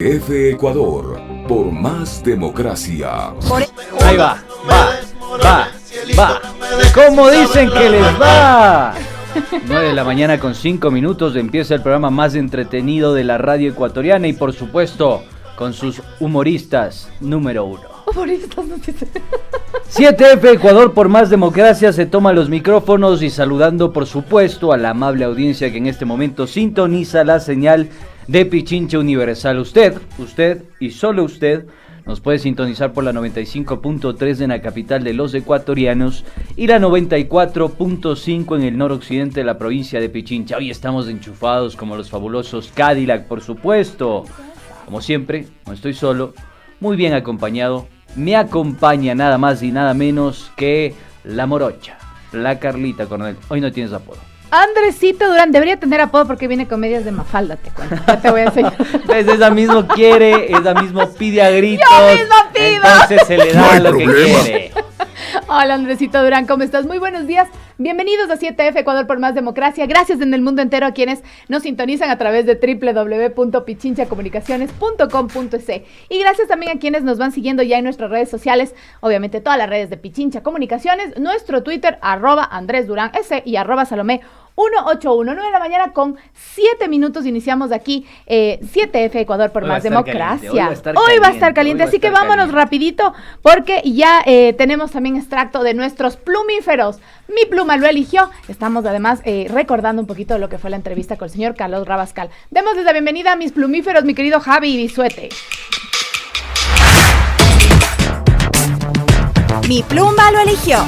F Ecuador, por más democracia. Ahí va. ¿Cómo dicen que les va? 9 de la mañana con 5 minutos empieza el programa más entretenido de la radio ecuatoriana y por supuesto con sus humoristas número 1. Humoristas, no sé. 7F Ecuador por más democracia se toma los micrófonos y saludando por supuesto a la amable audiencia que en este momento sintoniza la señal de Pichincha Universal. Usted y solo usted nos puede sintonizar por la 95.3 en la capital de los ecuatorianos y la 94.5 en el noroccidente de la provincia de Pichincha. Hoy estamos enchufados como los fabulosos Cadillac, por supuesto. Como siempre, no estoy solo, muy bien acompañado. Me acompaña nada más y nada menos que la morocha, la Carlita Coronel. Hoy no tienes apodo. Andresito Durán debería tener apodo porque viene con medias de Mafalda, te cuento. Ya te voy a enseñar. Pues ella mismo quiere, ella mismo pide a gritos. Yo mismo pido. Entonces se le da lo que quiere. Hola Andresito Durán, ¿cómo estás? Muy buenos días. Bienvenidos a 7F Ecuador por más democracia. Gracias en el mundo entero a quienes nos sintonizan a través de www.pichinchacomunicaciones.com.es. Y gracias también a quienes nos van siguiendo ya en nuestras redes sociales. Obviamente todas las redes de Pichincha Comunicaciones. Nuestro Twitter, @AndrésDuránS y @Salomé 181, 9 de la mañana con 7 minutos iniciamos aquí 7F Ecuador por más democracia. Hoy va a estar caliente, así que vámonos rapidito porque ya tenemos también extracto de nuestros plumíferos. Mi pluma lo eligió. Estamos además recordando un poquito de lo que fue la entrevista con el señor Carlos Rabascal. Démosles la bienvenida a mis plumíferos, mi querido Javi Bisuete. Mi pluma lo eligió.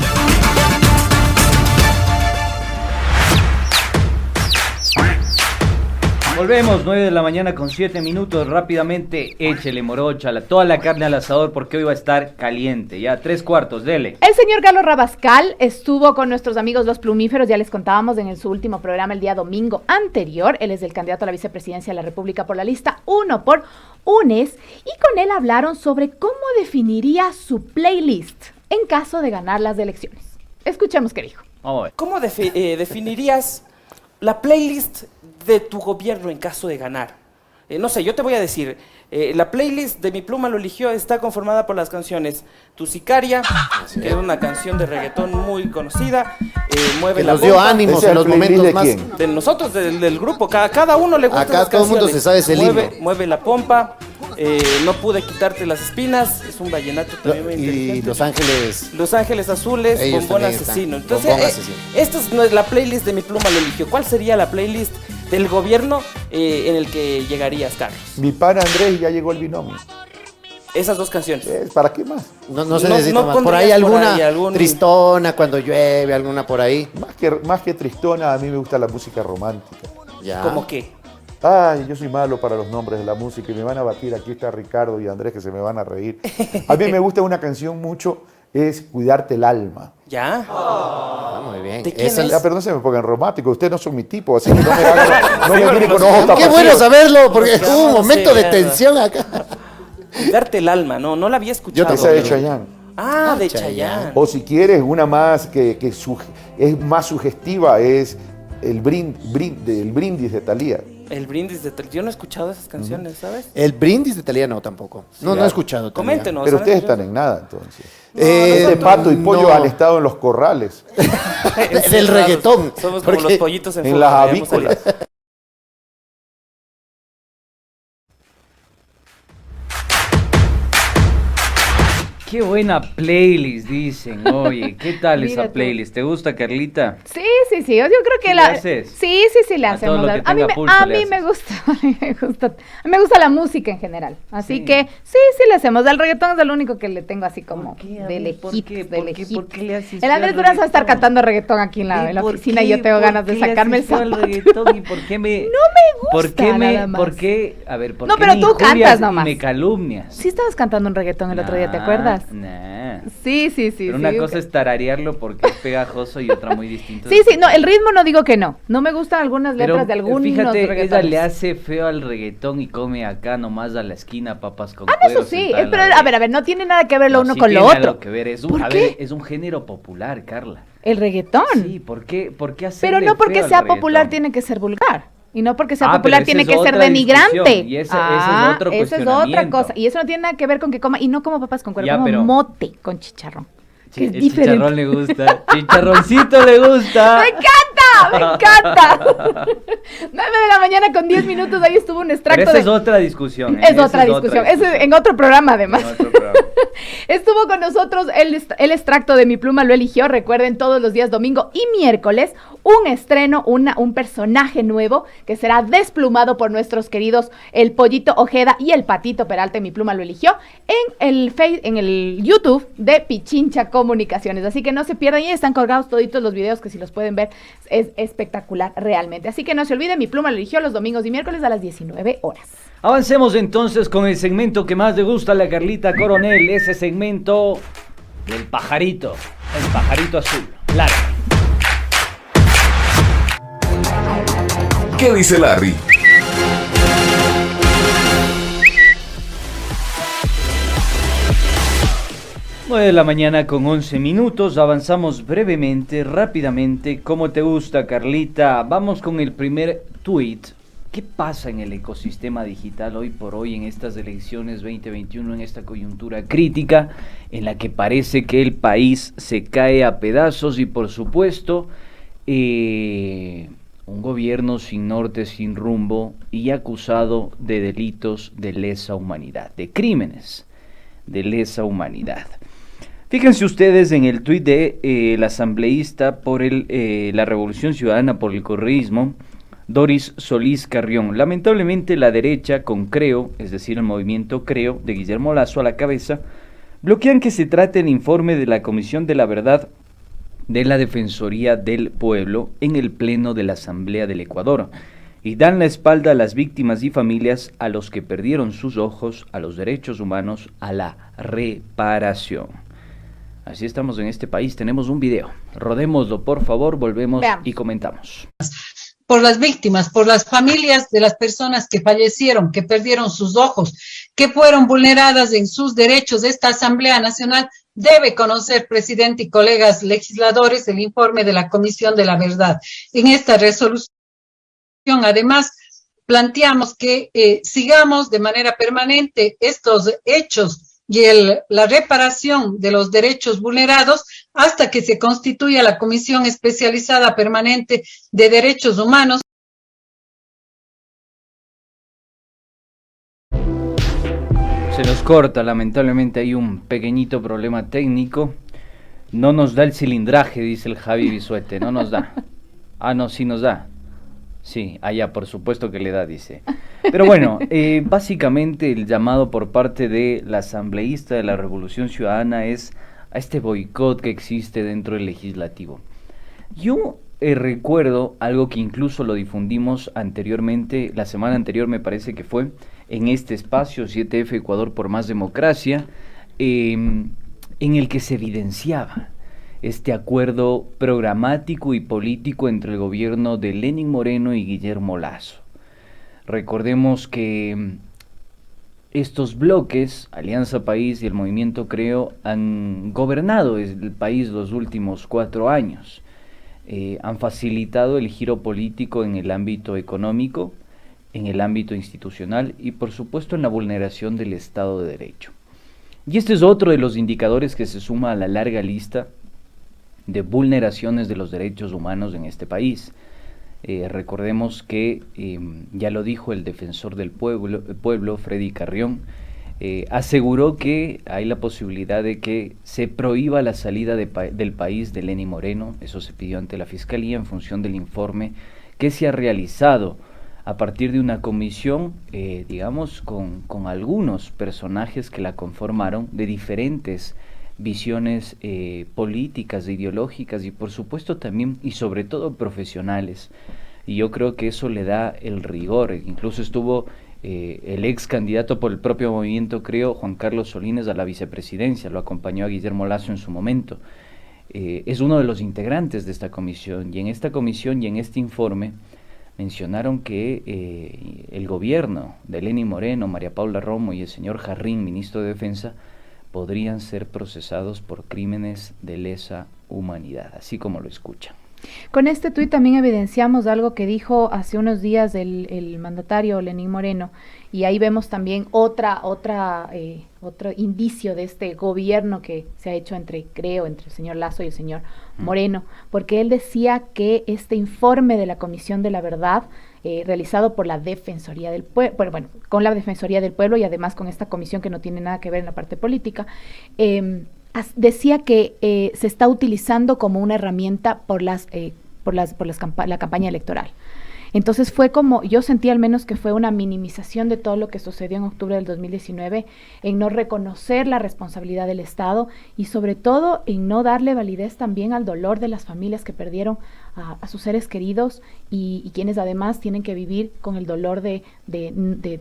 Volvemos, 9 de la mañana con 7 minutos, rápidamente, échele morocha, toda la carne al asador porque hoy va a estar caliente, ya 3/4, dele. El señor Carlos Rabascal estuvo con nuestros amigos los plumíferos, ya les contábamos en su último programa el día domingo anterior. Él es el candidato a la vicepresidencia de la República por la lista 1 por UNES y con él hablaron sobre cómo definiría su playlist en caso de ganar las elecciones. Escuchemos qué dijo. ¿Cómo definirías la playlist de tu gobierno en caso de ganar? No sé, yo te voy a decir, la playlist de Mi Pluma lo eligió está conformada por las canciones Tu Sicaria, que es una canción de reggaetón muy conocida, Mueve que la nos dio bomba, ánimos en los momentos más... de nosotros, del grupo, cada uno le gusta. Acá todo el mundo se sabe ese libro. Mueve la pompa, No pude quitarte las espinas, es un vallenato también muy inteligente. Y Los Ángeles... Los Ángeles Azules, Ellos Bombón también Asesino. están. Entonces, Bombón Asesino. esta es la playlist de Mi Pluma lo eligió. ¿Cuál sería la playlist del gobierno en el que llegarías, Carlos? Mi pana Andrés, ya llegó el binomio. Esas dos canciones. ¿Para qué más? No se necesita más. Por ahí alguna tristona cuando llueve, alguna por ahí. Más que tristona, a mí me gusta la música romántica. Ya. ¿Cómo qué? Ay, yo soy malo para los nombres de la música y me van a batir. Aquí está Ricardo y Andrés que se me van a reír. A mí me gusta una canción mucho, es Cuidarte el alma. ¿Ya? Muy bien. ¿De quién es? Pero no se me pongan románticos, ustedes no son mi tipo, así que no me hagan, no me miren con ojos tapados. Qué bueno saberlo, porque Porque hubo un no momento sé, de nada. tensión acá. Cuidarte el alma, no la había escuchado. Esa de Chayanne. De Chayanne. Chayanne. O si quieres, una más que es más sugestiva, es el brindis de Thalía. El brindis de Yo no he escuchado esas canciones, ¿sabes? El brindis de Thalía no, tampoco. No he escuchado. Thalía. Coméntenos. Pero ustedes ¿saben? están en nada, entonces. No, Pato y Pollo no. han estado en los corrales, Del reggaetón. Somos como los pollitos en en fuga, las vayamos avícolas. Qué buena playlist, dicen, oye, ¿qué tal Mira esa tú. playlist? ¿Te gusta, Carlita? Sí, yo creo que ¿Sí la... le haces? Sí, le A todo hacemos. lo que A mí, tenga pulso le me haces. gusta, a mí me gusta la música en general. Así Sí. que sí le hacemos. El reggaetón es el único que le tengo así como ¿Por qué? A de ver, ¿por lejitos, qué? de ¿Por qué? lejitos. ¿Por qué le haces El Andrés feo al Durán va a estar reggaetón? cantando reggaetón aquí en la oficina y yo tengo ganas de sacarme el zapato. reggaetón y por qué me... No me gusta ¿Por qué nada más. ¿Por qué? A ver, ¿por No, qué pero me tú injurias cantas y nomás. me calumnias? Sí estabas cantando un reggaetón el otro día, ¿te acuerdas? Nah. Sí. Pero una cosa es tararearlo porque es pegajoso y otra muy distinta. Sí, no, el ritmo no digo que no. No me gustan algunas letras de algunos fíjate, ella reggaetones. le hace feo al reggaetón y come acá nomás a la esquina papas con Eso cuero sí, sentada en pero la a ver, no tiene nada que ver lo No, uno sí con lo tiene otro. algo que ver, es ¿Por a qué? ver, es un género popular, Carla. El reggaetón. Sí, ¿por qué hacerle Pero no porque feo al sea reggaetón? popular tiene que ser vulgar. Y no porque sea pero popular esa tiene es que ser otra denigrante. discusión, y ese es otro esa es otra cuestionamiento. cosa. Y eso no tiene nada que ver con que coma, y no como papas con cuero, Ya, como pero- mote con chicharrón. Que es El diferente. chicharrón le gusta. Chicharroncito le gusta. ¡Me encanta! ¡Me encanta! 9 de la mañana con 10 minutos, ahí estuvo un extracto Pero esa de... es otra discusión. ¿eh? Es Esa otra discusión. Es en otro programa, además. En otro programa. Estuvo con nosotros el extracto de Mi Pluma lo eligió. Recuerden, todos los días domingo y miércoles, un estreno, un personaje nuevo que será desplumado por nuestros queridos el Pollito Ojeda y el Patito Peralta. Mi Pluma lo eligió en el YouTube de Pichincha Comunicaciones. Así que no se pierdan, y están colgados toditos los videos que si los pueden ver es espectacular realmente. Así que no se olviden, Mi Pluma lo eligió los domingos y miércoles a las 19 horas. Avancemos entonces con el segmento que más le gusta a la Carlita Coronel, ese segmento del pajarito, el pajarito azul. Larry. ¿Qué dice Larry? Nueve de la mañana con 11 minutos, avanzamos brevemente, rápidamente, como te gusta, Carlita. Vamos con el primer tweet. ¿Qué pasa en el ecosistema digital hoy por hoy en estas elecciones 2021, en esta coyuntura crítica en la que parece que el país se cae a pedazos y por supuesto un gobierno sin norte, sin rumbo y acusado de delitos de lesa humanidad, de crímenes de lesa humanidad? Fíjense ustedes en el tuit de el asambleísta por la Revolución Ciudadana por el Correísmo, Doris Solís Carrión. Lamentablemente la derecha, con Creo, es decir, el movimiento Creo, de Guillermo Lasso a la cabeza, bloquean que se trate el informe de la Comisión de la Verdad de la Defensoría del Pueblo en el Pleno de la Asamblea del Ecuador, y dan la espalda a las víctimas y familias, a los que perdieron sus ojos, a los derechos humanos, a la reparación. Así estamos en este país, tenemos un video. Rodémoslo, por favor, volvemos Veamos. y comentamos. Por las víctimas, por las familias de las personas que fallecieron, que perdieron sus ojos, que fueron vulneradas en sus derechos. Esta Asamblea Nacional debe conocer, presidente y colegas legisladores, el informe de la Comisión de la Verdad. En esta resolución, además, planteamos que sigamos de manera permanente estos hechos y la reparación de los derechos vulnerados hasta que se constituya la Comisión Especializada Permanente de Derechos Humanos. Se nos corta, lamentablemente hay un pequeñito problema técnico. No nos da el cilindraje, dice el Javi Bisuete, no nos da. Ah, no, sí nos da. Sí, allá por supuesto que le da, dice. Pero bueno, básicamente el llamado por parte de la asambleísta de la Revolución Ciudadana es a este boicot que existe dentro del legislativo. Yo recuerdo algo que incluso lo difundimos anteriormente, la semana anterior me parece que fue, en este espacio 7F Ecuador por Más Democracia, en el que se evidenciaba este acuerdo programático y político entre el gobierno de Lenín Moreno y Guillermo Lasso. Recordemos que estos bloques, Alianza País y el Movimiento Creo, han gobernado el país los últimos 4 años. Han facilitado el giro político en el ámbito económico, en el ámbito institucional y por supuesto en la vulneración del Estado de Derecho. Y este es otro de los indicadores que se suma a la larga lista de vulneraciones de los derechos humanos en este país. Recordemos que, ya lo dijo el defensor del pueblo Freddy Carrión, aseguró que hay la posibilidad de que se prohíba la salida del país de Lenín Moreno. Eso se pidió ante la Fiscalía en función del informe que se ha realizado a partir de una comisión, digamos, con algunos personajes que la conformaron de diferentes visiones políticas, ideológicas y por supuesto también y sobre todo profesionales. Y yo creo que eso le da el rigor. Incluso estuvo el ex candidato por el propio movimiento Creo, Juan Carlos Solines, a la vicepresidencia, lo acompañó a Guillermo Lasso en su momento. Es uno de los integrantes de esta comisión, y en esta comisión y en este informe mencionaron que el gobierno de Lenín Moreno, María Paula Romo y el señor Jarrín, ministro de Defensa, podrían ser procesados por crímenes de lesa humanidad, así como lo escuchan. Con este tuit también evidenciamos algo que dijo hace unos días el mandatario Lenín Moreno, y ahí vemos también otro indicio de este gobierno que se ha hecho entre el señor Lasso y el señor Moreno, porque él decía que este informe de la Comisión de la Verdad, realizado por la Defensoría del Pueblo, bueno, con la Defensoría del Pueblo y además con esta comisión que no tiene nada que ver en la parte política, decía que se está utilizando como una herramienta por la campaña electoral. Entonces fue como, yo sentí al menos que fue una minimización de todo lo que sucedió en octubre del 2019, en no reconocer la responsabilidad del Estado y sobre todo en no darle validez también al dolor de las familias que perdieron a sus seres queridos y quienes además tienen que vivir con el dolor de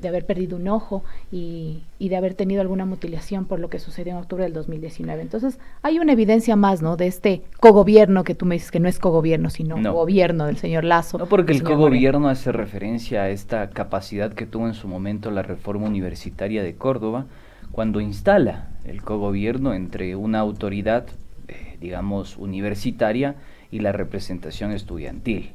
haber perdido un ojo y de haber tenido alguna mutilación por lo que sucedió en octubre del 2019. Entonces hay una evidencia más, ¿no?, de este cogobierno que tú me dices que no es cogobierno, sino gobierno del señor Lasso. No, porque el cogobierno hace referencia a esta capacidad que tuvo en su momento la reforma universitaria de Córdoba, cuando instala el cogobierno entre una autoridad, digamos, universitaria y la representación estudiantil.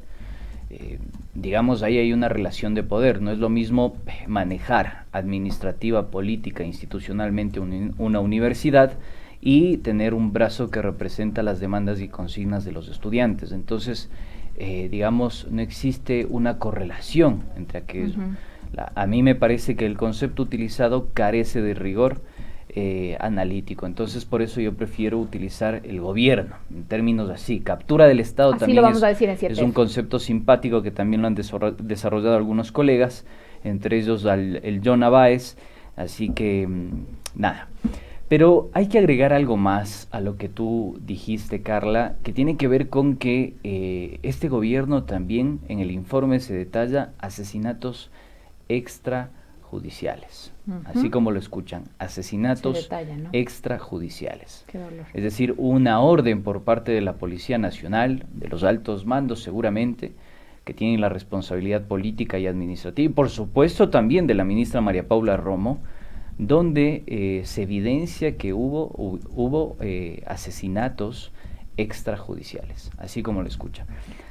Digamos, ahí hay una relación de poder. No es lo mismo manejar administrativa, política, institucionalmente una universidad y tener un brazo que representa las demandas y consignas de los estudiantes. Entonces, digamos, no existe una correlación entre aquello. A mí me parece que el concepto utilizado carece de rigor analítico. Entonces, por eso yo prefiero utilizar el gobierno, en términos así. Captura del Estado así también lo vamos a decir en es un concepto simpático que también lo han desarrollado algunos colegas, entre ellos el John Abáez, así que nada. Pero hay que agregar algo más a lo que tú dijiste, Carla, que tiene que ver con que este gobierno también en el informe se detalla asesinatos extrajudiciales, así como lo escuchan, asesinatos extrajudiciales. Qué dolor. Es decir, una orden por parte de la Policía Nacional, de los altos mandos seguramente, que tienen la responsabilidad política y administrativa, y por supuesto también de la ministra María Paula Romo, donde se evidencia que hubo asesinatos extrajudiciales, así como lo escucha.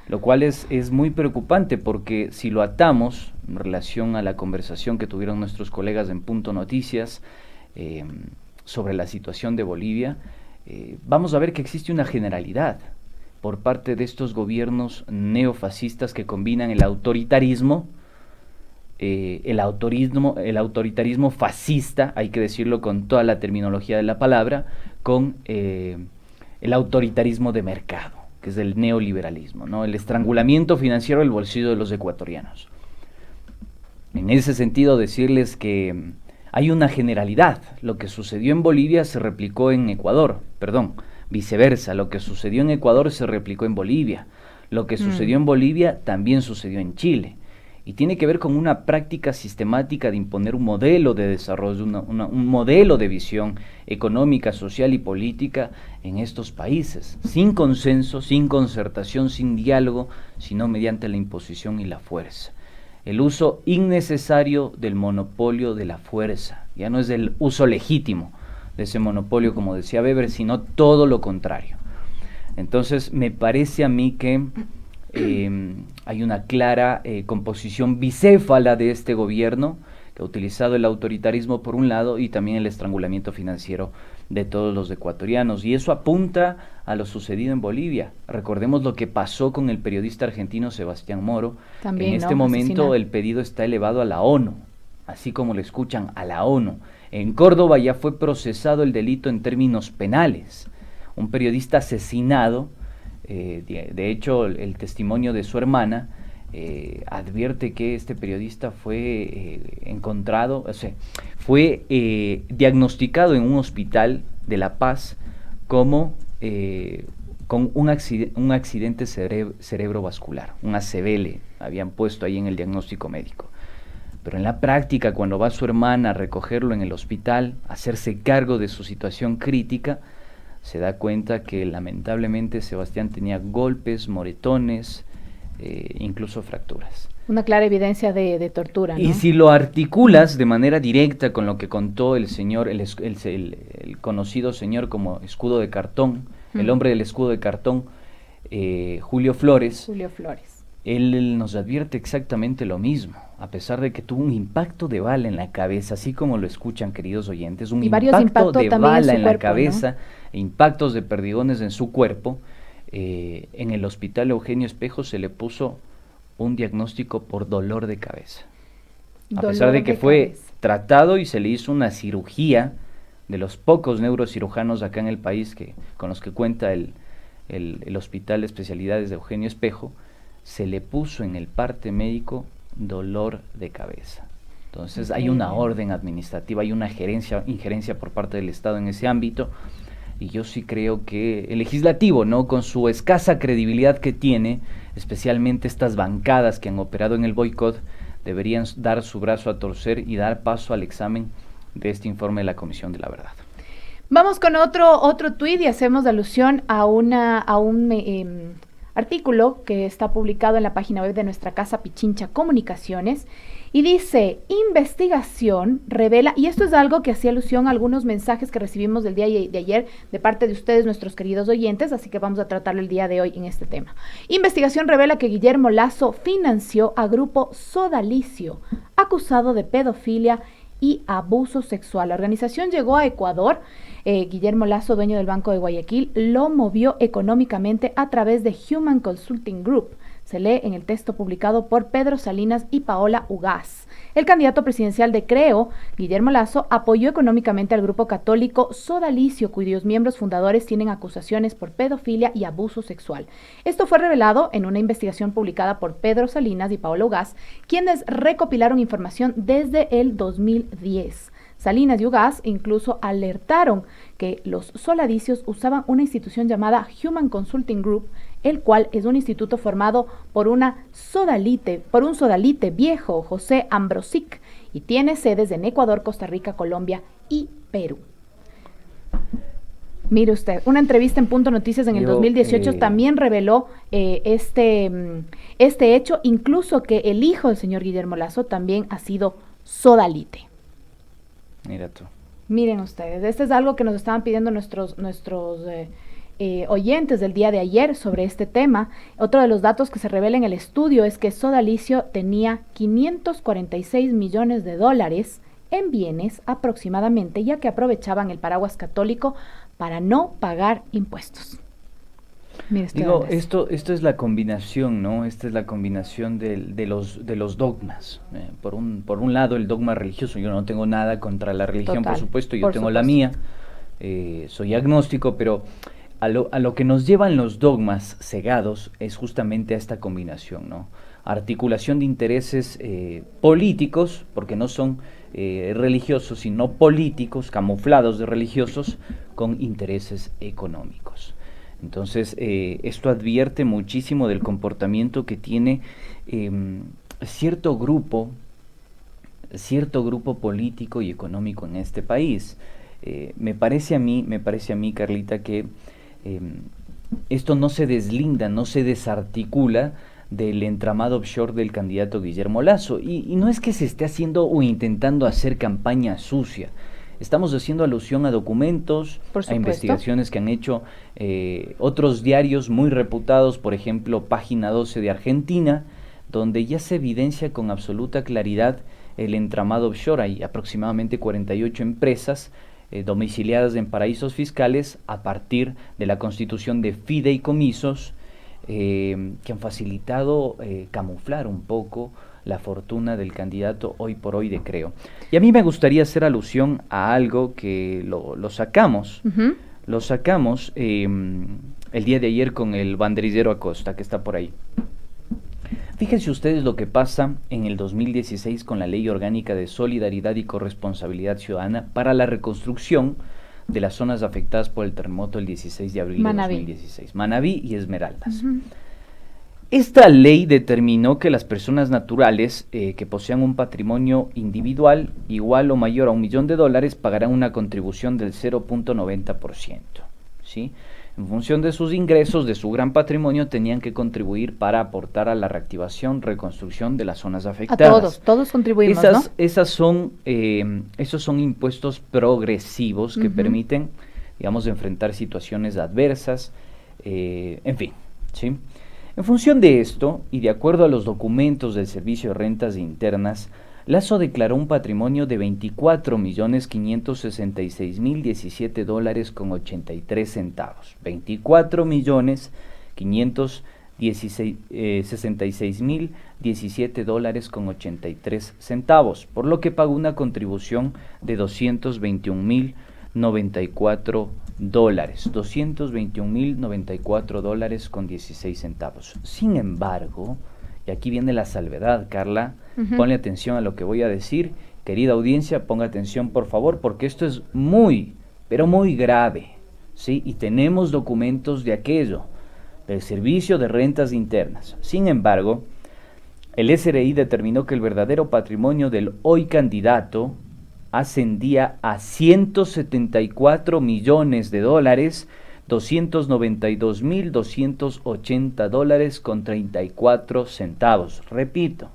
Lo cual es muy preocupante porque si lo atamos en relación a la conversación que tuvieron nuestros colegas en Punto Noticias sobre la situación de Bolivia, vamos a ver que existe una generalidad por parte de estos gobiernos neofascistas que combinan el autoritarismo fascista, hay que decirlo con toda la terminología de la palabra, con el autoritarismo de mercado, que es el neoliberalismo, ¿no? El estrangulamiento financiero del bolsillo de los ecuatorianos. En ese sentido, decirles que hay una generalidad. Lo que sucedió en Bolivia se replicó en Ecuador, viceversa. Lo que sucedió en Ecuador se replicó en Bolivia. Lo que sucedió en Bolivia también sucedió en Chile. Y tiene que ver con una práctica sistemática de imponer un modelo de desarrollo, un modelo de visión económica, social y política en estos países, sin consenso, sin concertación, sin diálogo, sino mediante la imposición y la fuerza. El uso innecesario del monopolio de la fuerza, ya no es el uso legítimo de ese monopolio, como decía Weber, sino todo lo contrario. Entonces, me parece a mí que hay una clara composición bicéfala de este gobierno que ha utilizado el autoritarismo por un lado y también el estrangulamiento financiero de todos los ecuatorianos, y eso apunta a lo sucedido en Bolivia. Recordemos lo que pasó con el periodista argentino Sebastián Moro. También, en este momento el pedido está elevado a la ONU, así como lo escuchan, a la ONU. En Córdoba ya fue procesado el delito en términos penales, un periodista asesinado. De hecho, el testimonio de su hermana advierte que este periodista fue encontrado, fue diagnosticado en un hospital de La Paz como con un accidente cerebrovascular, un ACV, habían puesto ahí en el diagnóstico médico. Pero en la práctica, cuando va su hermana a recogerlo en el hospital, a hacerse cargo de su situación crítica, se da cuenta que lamentablemente Sebastián tenía golpes, moretones, incluso fracturas. Una clara evidencia de tortura, ¿no? Y si lo articulas de manera directa con lo que contó el señor, el conocido señor como Escudo de Cartón, el hombre del escudo de cartón, Julio Flores, Julio Flores. él nos advierte exactamente lo mismo, a pesar de que tuvo un impacto de bala en la cabeza, así como lo escuchan, queridos oyentes, un Y varios impacto impactos de también en bala su en la cuerpo, cabeza, impactos de perdigones en su cuerpo. En el hospital Eugenio Espejo se le puso un diagnóstico por dolor de cabeza. A pesar de que fue tratado y se le hizo una cirugía, de los pocos neurocirujanos acá en el país con los que cuenta el Hospital de Especialidades de Eugenio Espejo, se le puso en el parte médico dolor de cabeza. Entonces hay una orden administrativa, hay una injerencia por parte del Estado en ese ámbito, y yo sí creo que el legislativo, ¿no?, con su escasa credibilidad que tiene, especialmente estas bancadas que han operado en el boicot, deberían dar su brazo a torcer y dar paso al examen de este informe de la Comisión de la Verdad. Vamos con otro tuit y hacemos alusión a un artículo que está publicado en la página web de nuestra casa Pichincha Comunicaciones, y dice: investigación revela, y esto es algo que hacía alusión a algunos mensajes que recibimos del día de ayer de parte de ustedes, nuestros queridos oyentes, así que vamos a tratarlo el día de hoy en este tema. Investigación revela que Guillermo Lasso financió a grupo Sodalicio, acusado de pedofilia y abuso sexual. La organización llegó a Ecuador. Guillermo Lasso, dueño del Banco de Guayaquil, lo movió económicamente a través de Human Consulting Group. Se lee en el texto publicado por Pedro Salinas y Paola Ugaz. El candidato presidencial de Creo, Guillermo Lasso, apoyó económicamente al grupo católico Sodalicio, cuyos miembros fundadores tienen acusaciones por pedofilia y abuso sexual. Esto fue revelado en una investigación publicada por Pedro Salinas y Paola Ugaz, quienes recopilaron información desde el 2010. Salinas y Ugaz incluso alertaron que los Sodalicios usaban una institución llamada Human Consulting Group, el cual es un instituto formado por un sodalite viejo, José Ambrosic, y tiene sedes en Ecuador, Costa Rica, Colombia y Perú. Mire usted, una entrevista en Punto Noticias en el 2018 también reveló este hecho, incluso que el hijo del señor Guillermo Lasso también ha sido sodalite. Mira tú. Miren ustedes, este es algo que nos estaban pidiendo nuestros oyentes del día de ayer sobre este tema. Otro de los datos que se revela en el estudio es que Sodalicio tenía 546 millones de dólares en bienes aproximadamente, ya que aprovechaban el paraguas católico para no pagar impuestos. Mire, digo, esto es la combinación, ¿no? Esta es la combinación de los dogmas. Por un lado, el dogma religioso. Yo no tengo nada contra la religión, por supuesto. Yo tengo la mía. Soy agnóstico, pero a lo que nos llevan los dogmas cegados es justamente a esta combinación, ¿no? Articulación de intereses políticos, porque no son religiosos, sino políticos, camuflados de religiosos, con intereses económicos. Entonces, esto advierte muchísimo del comportamiento que tiene cierto grupo político y económico en este país. Me parece a mí, Carlita, que esto no se deslinda, no se desarticula del entramado offshore del candidato Guillermo Lasso. Y no es que se esté haciendo o intentando hacer campaña sucia. Estamos haciendo alusión a documentos, a investigaciones que han hecho otros diarios muy reputados, por ejemplo, Página 12 de Argentina, donde ya se evidencia con absoluta claridad el entramado offshore. Hay aproximadamente 48 empresas domiciliadas en paraísos fiscales a partir de la constitución de fideicomisos que han facilitado camuflar un poco la fortuna del candidato hoy por hoy de Creo. Y a mí me gustaría hacer alusión a algo que lo sacamos, lo sacamos el día de ayer con el banderillero Acosta, que está por ahí. Fíjense ustedes lo que pasa en el 2016 con la Ley Orgánica de Solidaridad y Corresponsabilidad Ciudadana para la reconstrucción de las zonas afectadas por el terremoto el 16 de abril de 2016. Manabí y Esmeraldas. Esta ley determinó que las personas naturales que posean un patrimonio individual igual o mayor a $1 millón pagarán una contribución del 0.90%, ¿sí? En función de sus ingresos, de su gran patrimonio, tenían que contribuir para aportar a la reactivación, reconstrucción de las zonas afectadas. A todos contribuimos, ¿no? Esos son impuestos progresivos que permiten, digamos, enfrentar situaciones adversas, en fin. ¿sí? En función de esto, y de acuerdo a los documentos del Servicio de Rentas Internas, Lasso declaró un patrimonio de $24.566.017.83. $24.566.017.83, por lo que pagó una contribución de $221.094. $221.094.16. Sin embargo, y aquí viene la salvedad, Carla, ponle atención a lo que voy a decir, querida audiencia, ponga atención por favor, porque esto es muy, pero muy grave, ¿sí? Y tenemos documentos de aquello, del Servicio de Rentas Internas. Sin embargo, el SRI determinó que el verdadero patrimonio del hoy candidato ascendía a $174.292.280.34. Repito,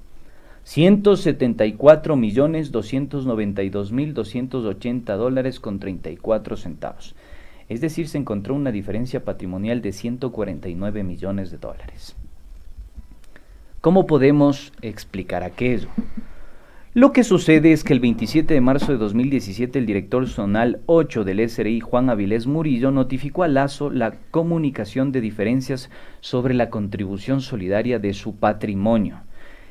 $174.292.280.34. Es decir, se encontró una diferencia patrimonial de $149 millones. ¿Cómo podemos explicar aquello? Lo que sucede es que el 27 de marzo de 2017 el director zonal 8 del SRI, Juan Avilés Murillo, notificó a Lasso la comunicación de diferencias sobre la contribución solidaria de su patrimonio.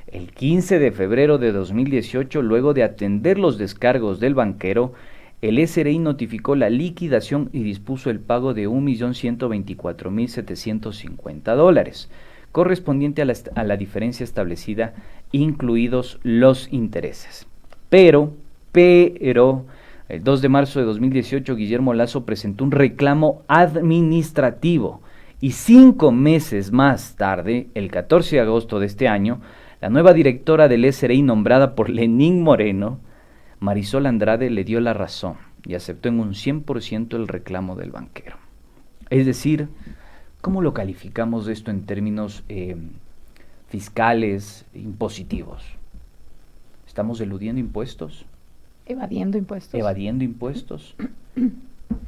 El 15 de febrero de 2018, luego de atender los descargos del banquero, el SRI notificó la liquidación y dispuso el pago de $1.124.750, correspondiente a la diferencia establecida, incluidos los intereses. Pero, el 2 de marzo de 2018, Guillermo Lasso presentó un reclamo administrativo y 5 meses más tarde, el 14 de agosto de este año, la nueva directora del SRI nombrada por Lenín Moreno, Marisol Andrade, le dio la razón y aceptó en un 100% el reclamo del banquero. Es decir, ¿cómo lo calificamos esto en términos fiscales, impositivos? ¿Estamos eludiendo impuestos? Evadiendo impuestos. ¿Evadiendo impuestos?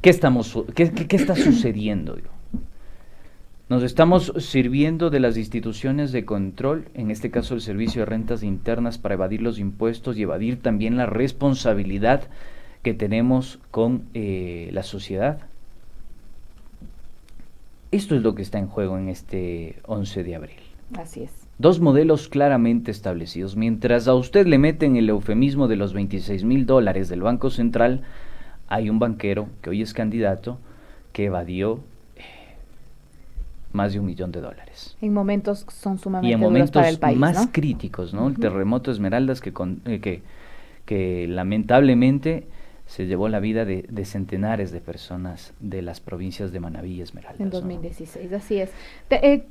¿Qué está sucediendo? Nos estamos sirviendo de las instituciones de control, en este caso el Servicio de Rentas Internas, para evadir los impuestos y evadir también la responsabilidad que tenemos con la sociedad. Esto es lo que está en juego en este 11 de abril. Así es. Dos modelos claramente establecidos. Mientras a usted le meten el eufemismo de los $26.000 del Banco Central, hay un banquero que hoy es candidato que evadió más de $1 millón. En momentos son sumamente y en duros momentos para el país, más ¿no? críticos, ¿no? El terremoto Esmeraldas que lamentablemente se llevó la vida de centenares de personas de las provincias de Manabí y Esmeraldas. En 2016, ¿no? Así es.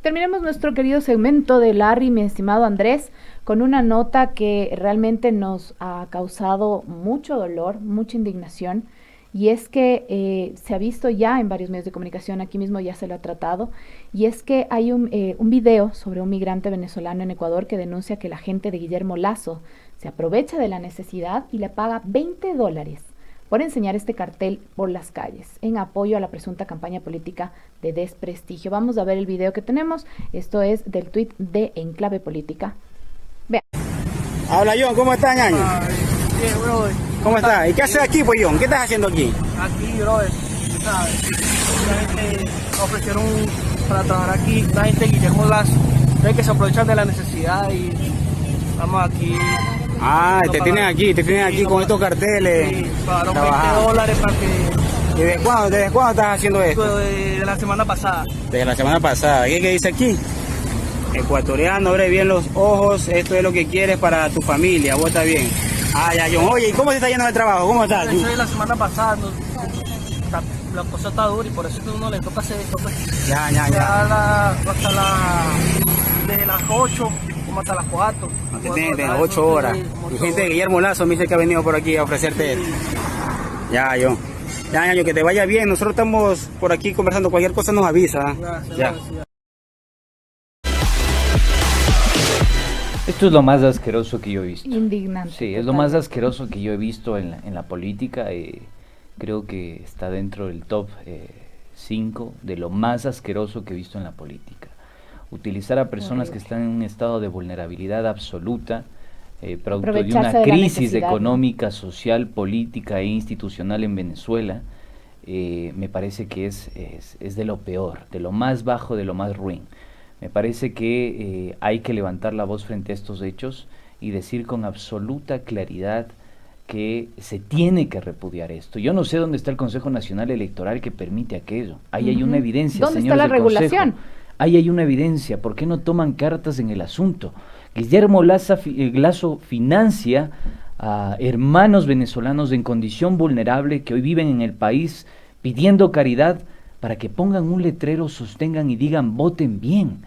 Terminemos nuestro querido segmento de Larry, mi estimado Andrés, con una nota que realmente nos ha causado mucho dolor, mucha indignación, y es que se ha visto ya en varios medios de comunicación, aquí mismo ya se lo ha tratado, y es que hay un video sobre un migrante venezolano en Ecuador que denuncia que la gente de Guillermo Lasso se aprovecha de la necesidad y le paga $20 por enseñar este cartel por las calles, en apoyo a la presunta campaña política de desprestigio. Vamos a ver el video que tenemos. Esto es del tuit de Enclave Política. Vean. Habla John, ¿cómo estás, ñaño? Bien, brother. ¿Cómo estás? ¿Y qué haces aquí, pues, John? ¿Qué estás haciendo aquí? Aquí, brother, ¿sabes? La gente ofrecieron para trabajar aquí, la gente de Guillermo Lasso, hay que se aprovechan de la necesidad y estamos aquí. Ah, te tienen aquí con estos carteles. Sí, pagaron $20 para que... ¿Desde cuándo estás haciendo esto? De la semana pasada. Desde la semana pasada. ¿Qué dice aquí? Ecuatoriano, abre bien los ojos, esto es lo que quieres para tu familia, vos estás bien. Ah, ya, John. Oye, ¿y cómo se está yendo el trabajo? ¿Cómo estás? Desde la semana pasada, la cosa está dura y por eso es que a uno le toca hacer esto. Pues. Ya. Desde las 8 como hasta las 4. De las 8 horas. Y gente de Guillermo Lasso me dice que ha venido por aquí a ofrecerte esto. Ya, John. Ya, que te vaya bien. Nosotros estamos por aquí conversando. Cualquier cosa nos avisa. Gracias, ya. Gracias. Esto es lo más asqueroso que yo he visto. Indignante. Sí, es lo más asqueroso que yo he visto en la política. Creo que está dentro del top 5 de lo más asqueroso que he visto en la política. utilizar a personas que están en un estado de vulnerabilidad absoluta, producto de Aprovecharse una de la crisis necesidad, económica, social, política e institucional en Venezuela, me parece que es de lo peor, de lo más bajo, de lo más ruin. Me parece que hay que levantar la voz frente a estos hechos y decir con absoluta claridad que se tiene que repudiar esto. Yo no sé dónde está el Consejo Nacional Electoral que permite aquello. Ahí hay una evidencia, ¿Dónde está señores la del Consejo. regulación? Ahí hay una evidencia. ¿Por qué no toman cartas en el asunto? Guillermo Lasso financia a hermanos venezolanos en condición vulnerable que hoy viven en el país pidiendo caridad para que pongan un letrero, sostengan y digan voten bien.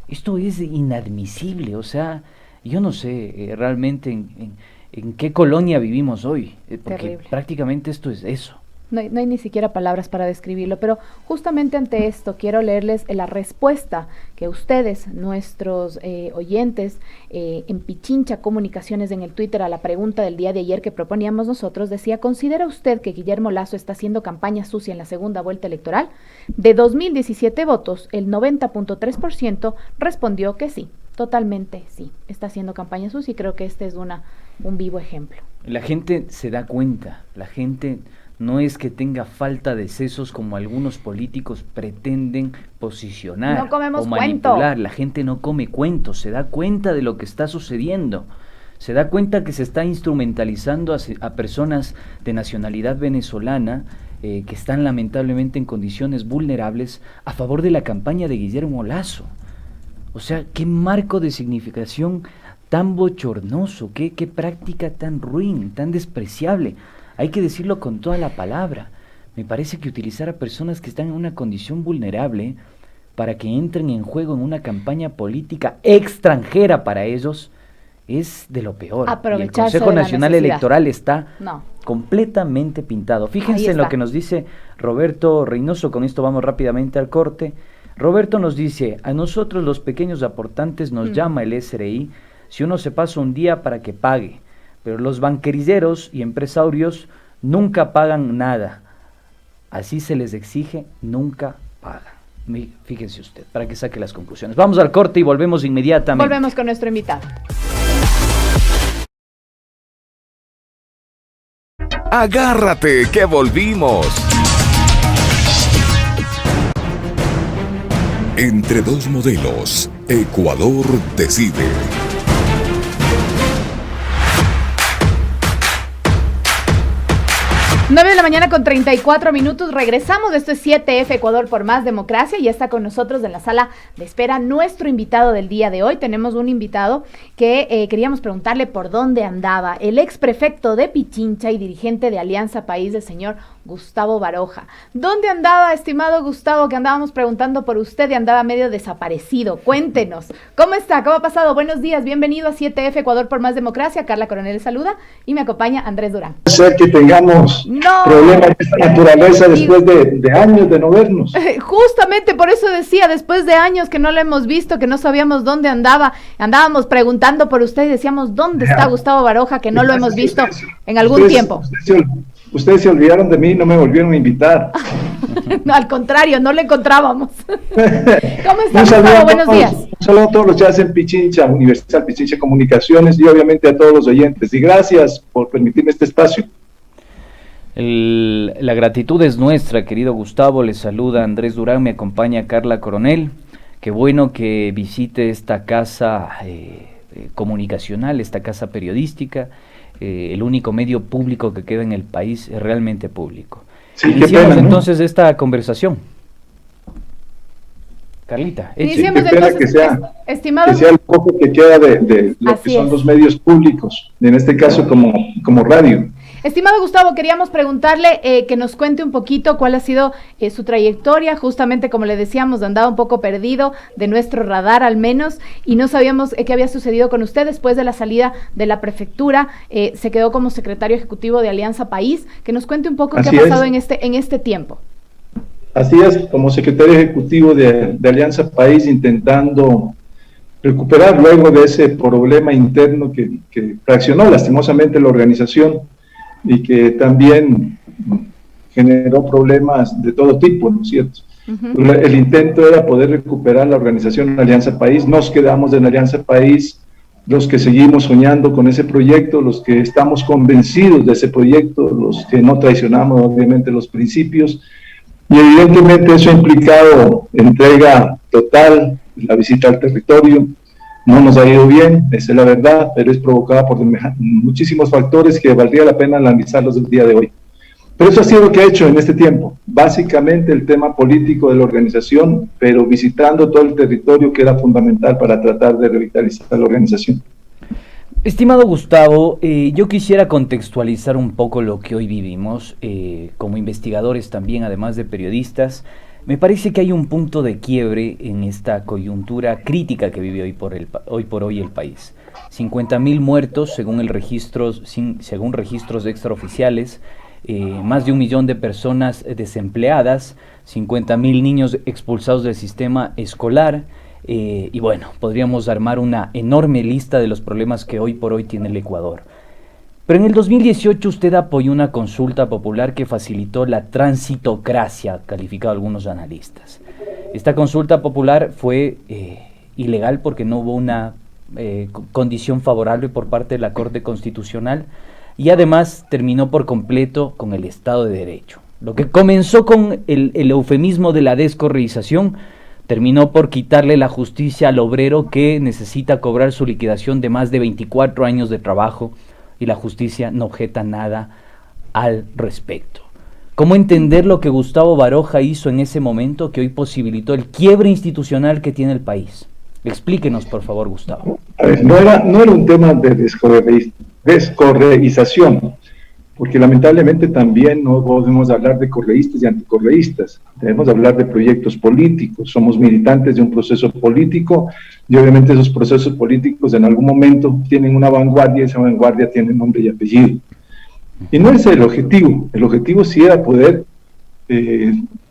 Esto es inadmisible. O sea, yo no sé realmente en qué colonia vivimos hoy, porque Terrible. prácticamente esto es eso. No hay ni siquiera palabras para describirlo, pero justamente ante esto quiero leerles la respuesta que ustedes, nuestros oyentes, en Pichincha Comunicaciones en el Twitter a la pregunta del día de ayer que proponíamos nosotros, decía: ¿considera usted que Guillermo Lasso está haciendo campaña sucia en la segunda vuelta electoral? De 2017 votos, el 90.3% respondió que sí, totalmente sí, está haciendo campaña sucia, y creo que este es un vivo ejemplo. La gente se da cuenta, la gente no es que tenga falta de sesos como algunos políticos pretenden posicionar No comemos o manipular. cuento. La gente no come cuentos, se da cuenta de lo que está sucediendo. Se da cuenta que se está instrumentalizando a personas de nacionalidad venezolana que están lamentablemente en condiciones vulnerables a favor de la campaña de Guillermo Lasso. O sea, qué marco de significación tan bochornoso, qué práctica tan ruin, tan despreciable. Hay que decirlo con toda la palabra. Me parece que utilizar a personas que están en una condición vulnerable para que entren en juego en una campaña política extranjera para ellos es de lo peor. Y el Aprovecharse Consejo de la Nacional necesidad. Electoral está No. completamente pintado. Ahí Fíjense en está. lo que nos dice Roberto Reynoso, con esto vamos rápidamente al corte. Roberto nos dice: a nosotros los pequeños aportantes nos llama el SRI si uno se pasa un día para que pague, pero los banquerilleros y empresarios nunca pagan nada. Así se les exige, nunca pagan. Fíjense usted, para que saque las conclusiones. Vamos al corte y volvemos inmediatamente. Volvemos con nuestro invitado. Agárrate que volvimos. Entre dos modelos, Ecuador decide. 9 de la mañana con 34 minutos, regresamos, esto es 7F Ecuador por más democracia, y está con nosotros en la sala de espera nuestro invitado del día de hoy. Tenemos un invitado que queríamos preguntarle por dónde andaba, el ex prefecto de Pichincha y dirigente de Alianza País, el señor Gustavo Baroja. ¿Dónde andaba, estimado Gustavo, que andábamos preguntando por usted y andaba medio desaparecido? Cuéntenos, ¿cómo está? ¿Cómo ha pasado? Buenos días, bienvenido a 7F Ecuador por más democracia. Carla Coronel saluda y me acompaña Andrés Durán. Ser que tengamos problemas de esta naturaleza después de años de no vernos. Justamente por eso decía, después de años que no lo hemos visto, que no sabíamos dónde andaba, andábamos preguntando por usted y decíamos, ¿dónde está Gustavo Baroja, que no lo hemos visto en algún tiempo? Ustedes se olvidaron de mí y no me volvieron a invitar. No, al contrario, no le encontrábamos. ¿Cómo está, Un saludo Gustavo? Buenos todos, días. un saludo a todos los que hacen Pichincha, Universal Pichincha Comunicaciones, y obviamente a todos los oyentes. Y gracias por permitirme este espacio. La gratitud es nuestra, querido Gustavo. Le saluda Andrés Durán, me acompaña Carla Coronel. Qué bueno que visite esta casa comunicacional, esta casa periodística. El único medio público que queda en el país es realmente público. Sí, Iniciamos pena, ¿no? entonces esta conversación. Carlita, Iniciemos Qué pena entonces, que sea estimado. el poco que queda de lo Así que son es. los medios públicos, en este caso como radio. Estimado Gustavo, queríamos preguntarle que nos cuente un poquito cuál ha sido su trayectoria. Justamente, como le decíamos, andaba un poco perdido de nuestro radar al menos, y no sabíamos qué había sucedido con usted después de la salida de la prefectura. Se quedó como secretario ejecutivo de Alianza País. Que nos cuente un poco qué ha pasado en este tiempo. Así es, como secretario ejecutivo de Alianza País, intentando recuperar luego de ese problema interno que fraccionó lastimosamente la organización y que también generó problemas de todo tipo, ¿no es cierto? El intento era poder recuperar la organización Alianza País. Nos quedamos en Alianza País, los que seguimos soñando con ese proyecto, los que estamos convencidos de ese proyecto, los que no traicionamos obviamente los principios, y evidentemente eso ha implicado entrega total, la visita al territorio. No nos ha ido bien, esa es la verdad, pero es provocada por muchísimos factores que valdría la pena analizarlos el día de hoy. Pero eso ha sido lo que ha hecho en este tiempo, básicamente el tema político de la organización, pero visitando todo el territorio que era fundamental para tratar de revitalizar la organización. Estimado Gustavo, yo quisiera contextualizar un poco lo que hoy vivimos, como investigadores también, además de periodistas. Me parece que hay un punto de quiebre en esta coyuntura crítica que vive hoy por hoy el país. 50.000 muertos según registros extraoficiales, más de 1 millón de personas desempleadas, 50.000 niños expulsados del sistema escolar, y bueno, podríamos armar una enorme lista de los problemas que hoy por hoy tiene el Ecuador. Pero en el 2018 usted apoyó una consulta popular que facilitó la transitocracia, calificado algunos analistas. Esta consulta popular fue ilegal porque no hubo una condición favorable por parte de la Corte Constitucional y además terminó por completo con el Estado de Derecho. Lo que comenzó con el eufemismo de la descorreización terminó por quitarle la justicia al obrero que necesita cobrar su liquidación de más de 24 años de trabajo, y la justicia no objeta nada al respecto. ¿Cómo entender lo que Gustavo Baroja hizo en ese momento que hoy posibilitó el quiebre institucional que tiene el país? Explíquenos, por favor, Gustavo. A ver, no era un tema de descorreización, porque lamentablemente también no podemos hablar de correístas y anticorreístas, debemos hablar de proyectos políticos, somos militantes de un proceso político y obviamente esos procesos políticos en algún momento tienen una vanguardia y esa vanguardia tiene nombre y apellido. Y no es el objetivo sí era poder,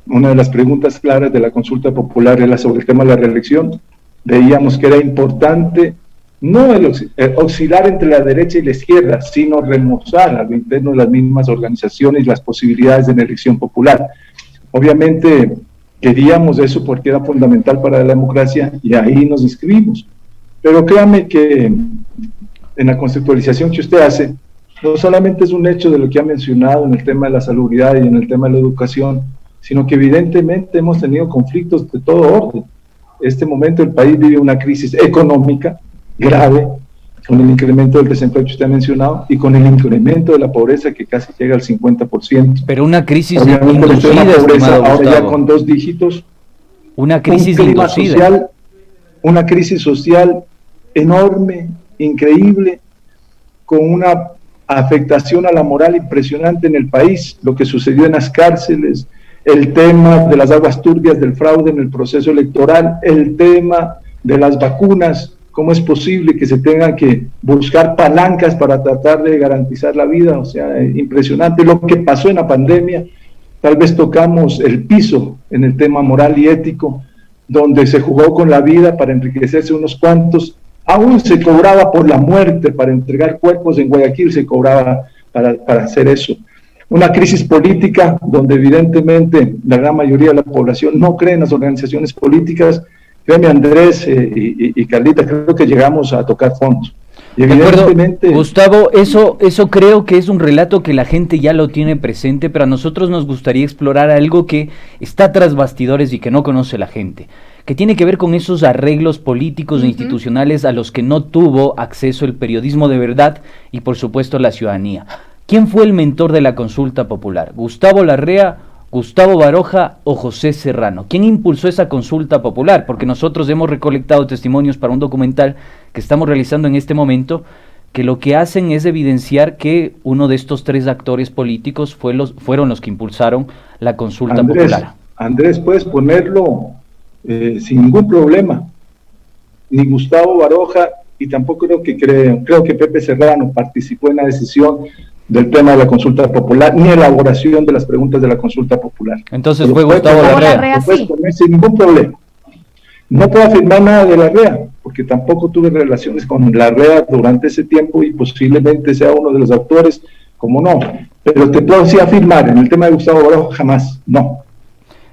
una de las preguntas claras de la consulta popular era sobre el tema de la reelección, veíamos que era importante no el oscilar entre la derecha y la izquierda, sino remozar a lo interno de las mismas organizaciones las posibilidades de una elección popular. Obviamente queríamos eso porque era fundamental para la democracia y ahí nos inscribimos. Pero créame que en la conceptualización que usted hace, no solamente es un hecho de lo que ha mencionado en el tema de la salubridad y en el tema de la educación, sino que evidentemente hemos tenido conflictos de todo orden. En este momento el país vive una crisis económica grave, con el incremento del desempleo que usted ha mencionado y con el incremento de la pobreza que casi llega al 50%. Pero una crisis inducida, la pobreza ahora ya con 2 dígitos. Una crisis inducida. Una crisis social enorme, increíble, con una afectación a la moral impresionante en el país, lo que sucedió en las cárceles, el tema de las aguas turbias del fraude en el proceso electoral, el tema de las vacunas. ¿Cómo es posible que se tengan que buscar palancas para tratar de garantizar la vida? O sea, impresionante lo que pasó en la pandemia. Tal vez tocamos el piso en el tema moral y ético, donde se jugó con la vida para enriquecerse unos cuantos. Aún se cobraba por la muerte, para entregar cuerpos en Guayaquil se cobraba para hacer eso. Una crisis política donde evidentemente la gran mayoría de la población no cree en las organizaciones políticas. Créeme, Andrés y Carlita, creo que llegamos a tocar fondos. Y evidentemente, Gustavo, eso creo que es un relato que la gente ya lo tiene presente, pero a nosotros nos gustaría explorar algo que está tras bastidores y que no conoce la gente, que tiene que ver con esos arreglos políticos e institucionales a los que no tuvo acceso el periodismo de verdad y por supuesto la ciudadanía. ¿Quién fue el mentor de la consulta popular? ¿Gustavo Larrea, Gustavo Baroja o José Serrano? ¿Quién impulsó esa consulta popular? Porque nosotros hemos recolectado testimonios para un documental que estamos realizando en este momento, que lo que hacen es evidenciar que uno de estos 3 actores políticos fueron los que impulsaron la consulta popular. Andrés, puedes ponerlo sin ningún problema. Ni Gustavo Baroja y tampoco creo que Pepe Serrano participó en la decisión del tema de la consulta popular, ni elaboración de las preguntas de la consulta popular. Entonces fue Gustavo Larrea. Lo puedes poner sin ningún problema. No puedo afirmar nada de Larrea, porque tampoco tuve relaciones con Larrea durante ese tiempo y posiblemente sea uno de los autores, como no. Pero te puedo sí afirmar, en el tema de Gustavo Baroja, jamás, no.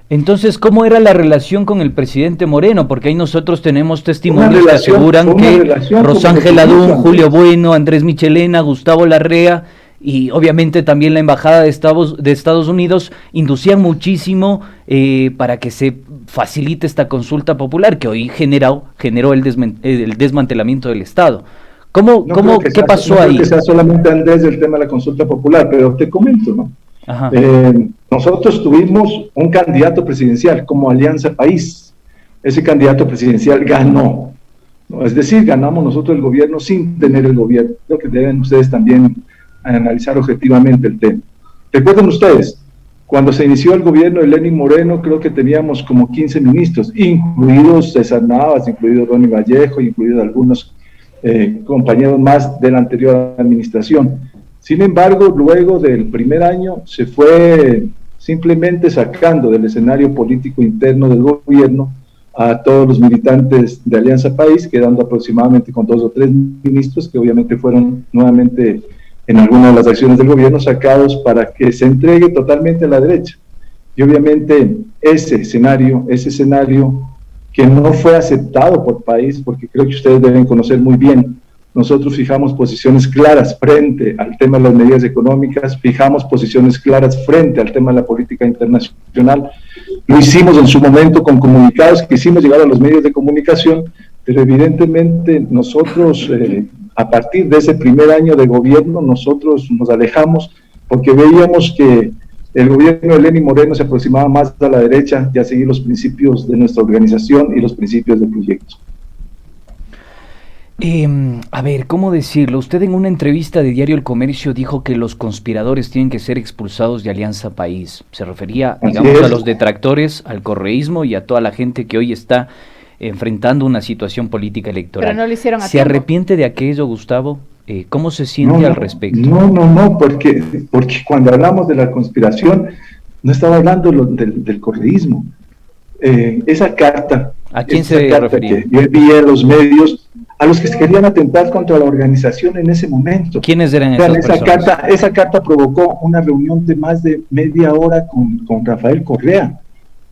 Entonces, ¿cómo era la relación con el presidente Moreno? Porque ahí nosotros tenemos testimonios que aseguran que Rosángel Adún, Julio Bueno, Andrés Michelena, Gustavo Larrea y obviamente también la Embajada de Estados Unidos inducían muchísimo para que se facilite esta consulta popular que hoy generó el desmantelamiento del Estado. ¿Qué pasó ahí? No creo que sea solamente, Andrés, el tema de la consulta popular, pero te comento, ¿no? Nosotros tuvimos un candidato presidencial como Alianza País. Ese candidato presidencial ganó, ¿no? Es decir, ganamos nosotros el gobierno sin tener el gobierno. Creo que deben ustedes también analizar objetivamente el tema. Recuerden ustedes, cuando se inició el gobierno de Lenín Moreno, creo que teníamos como 15 ministros, incluidos César Navas, incluido Ronnie Vallejo, incluidos algunos compañeros más de la anterior administración. Sin embargo, luego del primer año se fue simplemente sacando del escenario político interno del gobierno a todos los militantes de Alianza País, quedando aproximadamente con 2 o 3 ministros que obviamente fueron nuevamente en algunas de las acciones del gobierno sacados para que se entregue totalmente a la derecha. Y obviamente ese escenario que no fue aceptado por País, porque creo que ustedes deben conocer muy bien, nosotros fijamos posiciones claras frente al tema de las medidas económicas, fijamos posiciones claras frente al tema de la política internacional, lo hicimos en su momento con comunicados que hicimos llegar a los medios de comunicación, pero evidentemente nosotros, a partir de ese primer año de gobierno, nosotros nos alejamos porque veíamos que el gobierno de Lenín Moreno se aproximaba más a la derecha y a seguir los principios de nuestra organización y los principios del proyecto. A ver, ¿cómo decirlo? Usted en una entrevista de Diario El Comercio dijo que los conspiradores tienen que ser expulsados de Alianza País. Se refería, digamos, a los detractores, al correísmo y a toda la gente que hoy está enfrentando una situación política electoral. Pero no lo hicieron a ¿Se tiempo? ¿Arrepiente de aquello, Gustavo? ¿Cómo se siente al respecto? No, porque cuando hablamos de la conspiración, no estaba hablando del correísmo. Esa carta... ¿A quién se refería? Que yo envié a los medios, a los que querían atentar contra la organización en ese momento. ¿Quiénes eran esas personas? Esa carta provocó una reunión de más de media hora con Rafael Correa,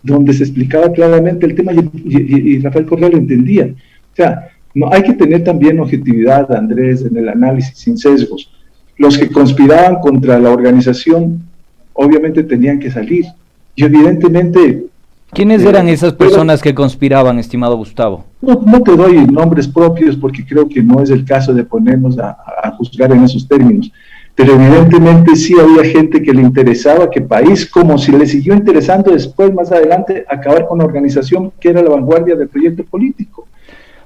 donde se explicaba claramente el tema y Rafael Correa lo entendía. O sea, no, hay que tener también objetividad, Andrés, en el análisis, sin sesgos. Los que conspiraban contra la organización, obviamente tenían que salir. Y evidentemente... ¿Quiénes eran esas personas que conspiraban, estimado Gustavo? No te doy nombres propios porque creo que no es el caso de ponernos a juzgar en esos términos. Pero evidentemente sí había gente que le interesaba que País, como si le siguió interesando después, más adelante, acabar con la organización que era la vanguardia del proyecto político.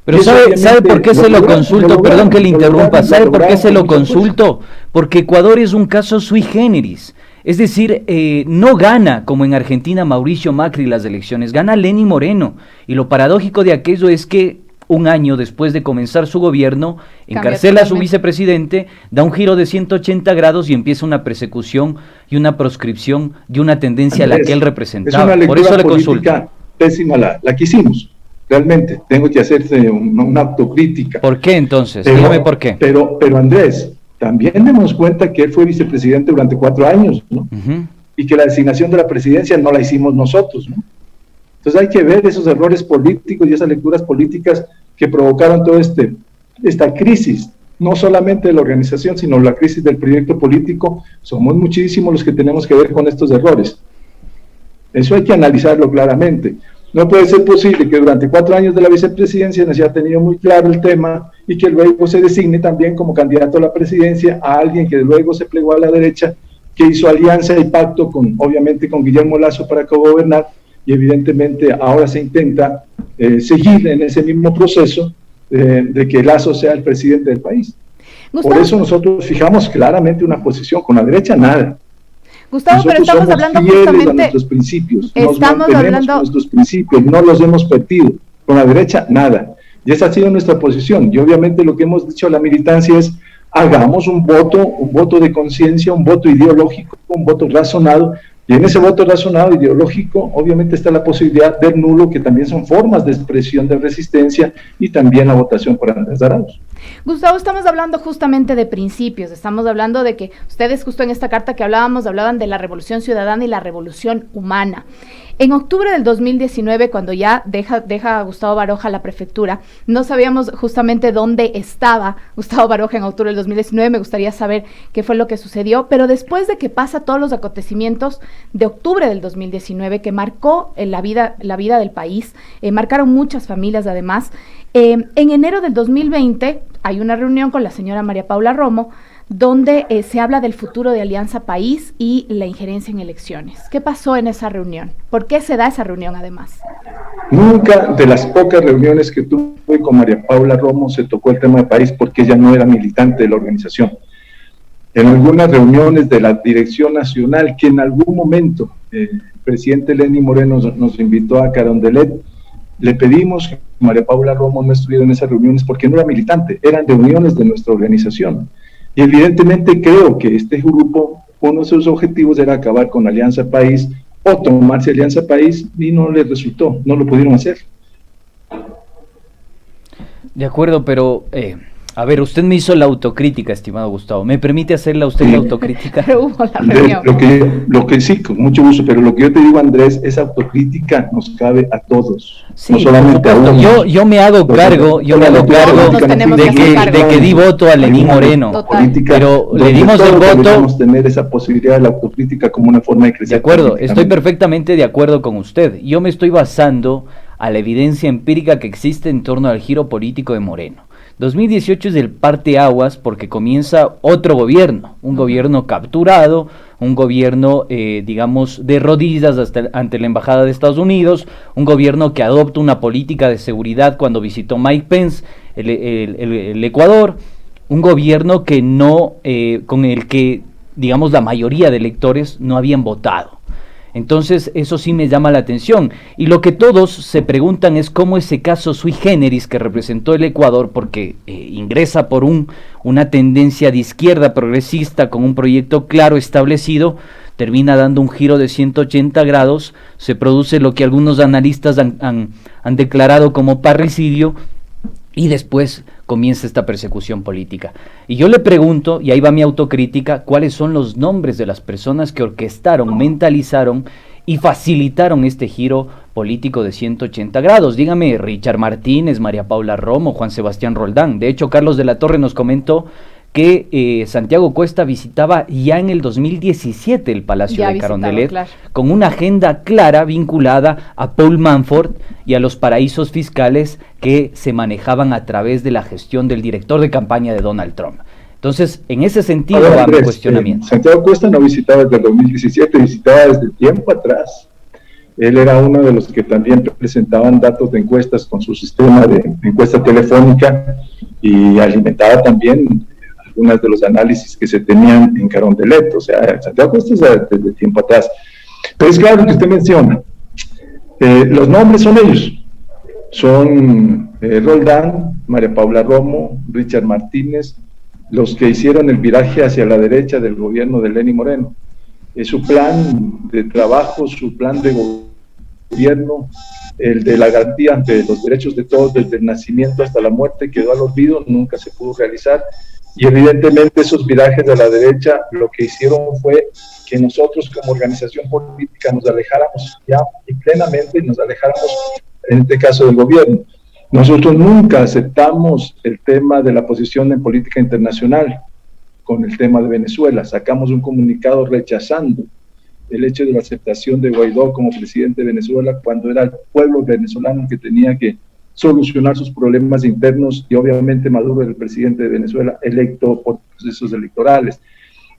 Pero ¿sabe por qué se lo consulto? Perdón que le interrumpa. ¿Sabe por qué se lo consulto? Porque Ecuador es un caso sui generis. Es decir, no gana, como en Argentina, Mauricio Macri las elecciones, gana Lenín Moreno. Y lo paradójico de aquello es que un año después de comenzar su gobierno, encarcela a su vicepresidente, da un giro de 180 grados y empieza una persecución y una proscripción de una tendencia Andrés, a la que él representaba. Por eso le consulto. Pésima la que hicimos, realmente. Tengo que hacerse una autocrítica. ¿Por qué entonces? Dígame por qué. Pero Andrés, también demos cuenta que él fue vicepresidente durante 4 años, ¿no? Y que la designación de la presidencia no la hicimos nosotros, ¿no? Entonces hay que ver esos errores políticos y esas lecturas políticas que provocaron toda esta crisis, no solamente de la organización, sino la crisis del proyecto político. Somos muchísimos los que tenemos que ver con estos errores. Eso hay que analizarlo claramente. No puede ser posible que durante 4 años de la vicepresidencia no se haya tenido muy claro el tema y que luego se designe también como candidato a la presidencia a alguien que luego se plegó a la derecha, que hizo alianza y pacto obviamente con Guillermo Lasso para cogobernar, y evidentemente ahora se intenta seguir en ese mismo proceso de que Lasso sea el presidente del país. Gustavo, por eso nosotros fijamos claramente una posición, con la derecha nada. Gustavo, nosotros pero estamos hablando justamente... a nuestros principios, nos mantenemos con nuestros principios, no los hemos perdido, con la derecha nada, y esa ha sido nuestra posición, y obviamente lo que hemos dicho a la militancia es, hagamos un voto de conciencia, un voto ideológico, un voto razonado, y en ese voto razonado ideológico obviamente está la posibilidad del nulo, que también son formas de expresión de resistencia, y también la votación por Andrés Arauz. Gustavo, estamos hablando justamente de principios, estamos hablando de que ustedes justo en esta carta que hablaban de la revolución ciudadana y la revolución humana. En octubre del 2019, cuando ya deja Gustavo Baroja la prefectura, no sabíamos justamente dónde estaba Gustavo Baroja en octubre del 2019, me gustaría saber qué fue lo que sucedió, pero después de que pasa todos los acontecimientos de octubre del 2019, que marcó la vida del país, marcaron muchas familias además, en enero del 2020 hay una reunión con la señora María Paula Romo, donde se habla del futuro de Alianza País y la injerencia en elecciones. ¿Qué pasó en esa reunión? ¿Por qué se da esa reunión además? Nunca, de las pocas reuniones que tuve con María Paula Romo, se tocó el tema de país porque ella no era militante de la organización. En algunas reuniones de la dirección nacional, que en algún momento el presidente Lenín Moreno nos invitó a Carondelet, le pedimos que María Paula Romo no estuviera en esas reuniones porque no era militante, eran reuniones de nuestra organización. Y evidentemente creo que este grupo, uno de sus objetivos era acabar con Alianza País o tomarse Alianza País, y no les resultó, no lo pudieron hacer. De acuerdo, pero a ver, usted me hizo la autocrítica, estimado Gustavo. ¿Me permite hacerla usted la autocrítica? Pero hubo la reunión. Lo que sí, con mucho gusto, pero lo que yo te digo, Andrés, esa autocrítica nos cabe a todos. Sí, no solamente a uno. Yo me hago cargo, de que di voto a Lenín Moreno, pero le dimos el voto. Debemos tener esa posibilidad de la autocrítica como una forma de crecer. De acuerdo, estoy perfectamente de acuerdo con usted. Yo me estoy basando a la evidencia empírica que existe en torno al giro político de Moreno. 2018 es el parteaguas porque comienza otro gobierno, un gobierno capturado, un gobierno, digamos, de rodillas ante la Embajada de Estados Unidos, un gobierno que adopta una política de seguridad cuando visitó Mike Pence el Ecuador, un gobierno que no, con el que, digamos, la mayoría de electores no habían votado. Entonces eso sí me llama la atención, y lo que todos se preguntan es cómo ese caso sui generis que representó el Ecuador, porque ingresa por una tendencia de izquierda progresista con un proyecto claro establecido, termina dando un giro de 180 grados, se produce lo que algunos analistas han declarado como parricidio, y después comienza esta persecución política. Y yo le pregunto, y ahí va mi autocrítica, ¿cuáles son los nombres de las personas que orquestaron, mentalizaron y facilitaron este giro político de 180 grados? Dígame, Richard Martínez, María Paula Romo, Juan Sebastián Roldán. De hecho, Carlos de la Torre nos comentó que Santiago Cuesta visitaba ya en el 2017 el Palacio de Carondelet, claro, con una agenda clara vinculada a Paul Manafort y a los paraísos fiscales que se manejaban a través de la gestión del director de campaña de Donald Trump. Entonces, en ese sentido va mi cuestionamiento. Santiago Cuesta no visitaba desde el 2017, visitaba desde tiempo atrás. Él era uno de los que también presentaban datos de encuestas con su sistema de encuesta telefónica y alimentaba también algunos de los análisis que se tenían en Carondelet. O sea, Santiago Cuesta es desde tiempo atrás. Pero es claro lo que usted menciona. Los nombres son ellos. Son Roldán, María Paula Romo, Richard Martínez, los que hicieron el viraje hacia la derecha del gobierno de Lenín Moreno. Su plan de trabajo, su plan de gobierno, el de la garantía ante los derechos de todos desde el nacimiento hasta la muerte, quedó al olvido, nunca se pudo realizar. Y evidentemente esos virajes de la derecha lo que hicieron fue que nosotros como organización política nos alejáramos ya y plenamente nos alejáramos, en este caso, del gobierno. Nosotros nunca aceptamos el tema de la posición en política internacional con el tema de Venezuela. Sacamos un comunicado rechazando el hecho de la aceptación de Guaidó como presidente de Venezuela cuando era el pueblo venezolano que tenía que solucionar sus problemas internos, y obviamente Maduro era el presidente de Venezuela electo por procesos electorales.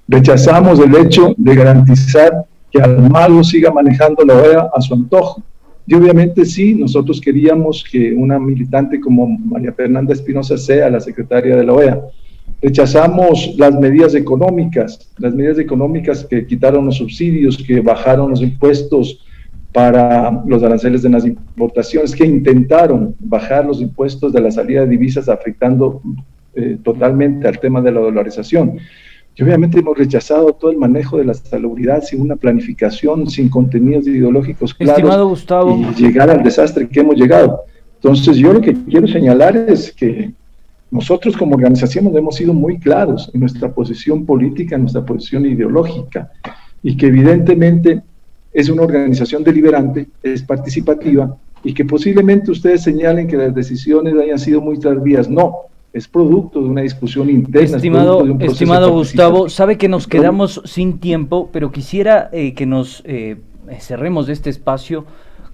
Rechazamos el hecho de garantizar que Almagro siga manejando la OEA a su antojo. Y obviamente sí, nosotros queríamos que una militante como María Fernanda Espinosa sea la secretaria de la OEA. Rechazamos las medidas económicas que quitaron los subsidios, que bajaron los impuestos para los aranceles de las importaciones, que intentaron bajar los impuestos de la salida de divisas, afectando totalmente al tema de la dolarización. Y obviamente hemos rechazado todo el manejo de la salubridad sin una planificación, sin contenidos ideológicos claros. Estimado Gustavo, y llegar al desastre que hemos llegado. Entonces yo lo que quiero señalar es que nosotros como organización hemos sido muy claros en nuestra posición política, en nuestra posición ideológica, y que evidentemente es una organización deliberante, es participativa, y que posiblemente ustedes señalen que las decisiones hayan sido muy tardías. No, es producto de una discusión interna. Estimado Gustavo, sabe que nos quedamos sin tiempo, pero quisiera que nos cerremos este espacio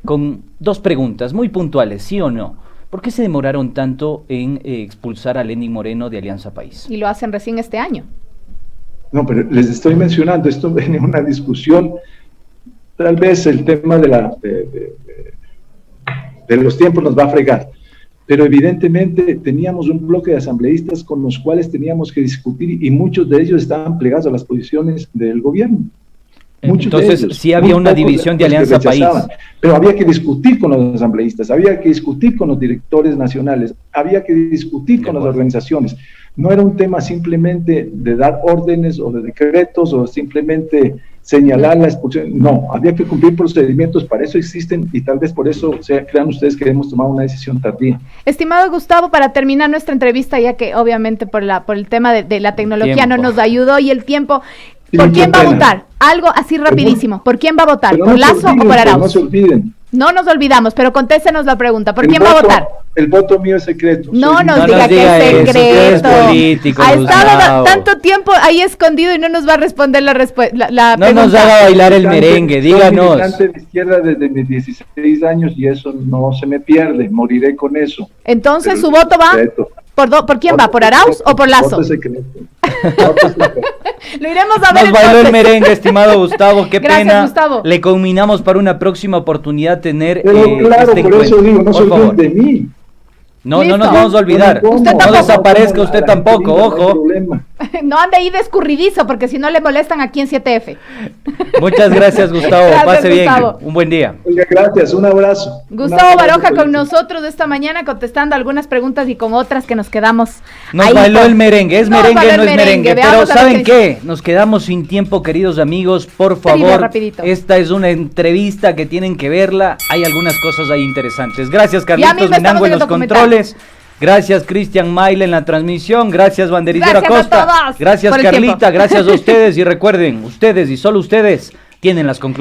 con dos preguntas muy puntuales, ¿sí o no? ¿Por qué se demoraron tanto en expulsar a Lenín Moreno de Alianza País? Y lo hacen recién este año. No, pero les estoy mencionando, esto viene una discusión, tal vez el tema de los tiempos nos va a fregar, pero evidentemente teníamos un bloque de asambleístas con los cuales teníamos que discutir y muchos de ellos estaban plegados a las posiciones del gobierno. Entonces, sí había una división de Alianza País. Pero había que discutir con los asambleístas, había que discutir con los directores nacionales, había que discutir con las organizaciones. No era un tema simplemente de dar órdenes o de decretos o simplemente señalar la expulsión. No, había que cumplir procedimientos, para eso existen y tal vez por eso crean ustedes que hemos tomado una decisión tardía. Estimado Gustavo, para terminar nuestra entrevista, ya que obviamente por el tema de la tecnología no nos ayudó y el tiempo, ¿por quién va a votar? Algo así rapidísimo, ¿por quién va a votar? ¿Por Lazo o por Arauz? No se olviden. No nos olvidamos, pero contéstenos la pregunta, ¿por quién va a votar? El voto mío es secreto. No nos diga que es secreto. Político, ha estado tanto tiempo ahí escondido y no nos va a responder la pregunta. No nos haga bailar el merengue, díganos. Soy militante de izquierda desde mis 16 años y eso no se me pierde, moriré con eso. Entonces, pero ¿su voto va? ¿Por quién va? ¿Por Arauz o por Lazo? Voto secreto. Lo iremos a ver. Nos bailó el merengue, estimado Gustavo, qué Gracias, pena. Gustavo. Le combinamos para una próxima oportunidad tener claro, por eso digo, no se olviden de mí. No nos vamos a olvidar. No desaparezca usted tampoco, ojo. No ande ahí de escurridizo, porque si no le molestan aquí en 7F. Muchas gracias, Gustavo. Gracias, pase bien. Gustavo. Un buen día. Oiga, gracias, un abrazo. Gustavo Baroja con nosotros esta mañana contestando algunas preguntas y con otras que nos quedamos. Nos bailó el merengue, es merengue, no es merengue. Pero ¿saben qué? Nos quedamos sin tiempo, queridos amigos. Por favor, esta es una entrevista que tienen que verla. Hay algunas cosas ahí interesantes. Gracias, Carlitos Menango en los controles. Gracias, Cristian Maile en la transmisión. Gracias, Banderidero Acosta. Gracias, Carlita. Gracias a ustedes. Y recuerden, ustedes y solo ustedes tienen las conclusiones.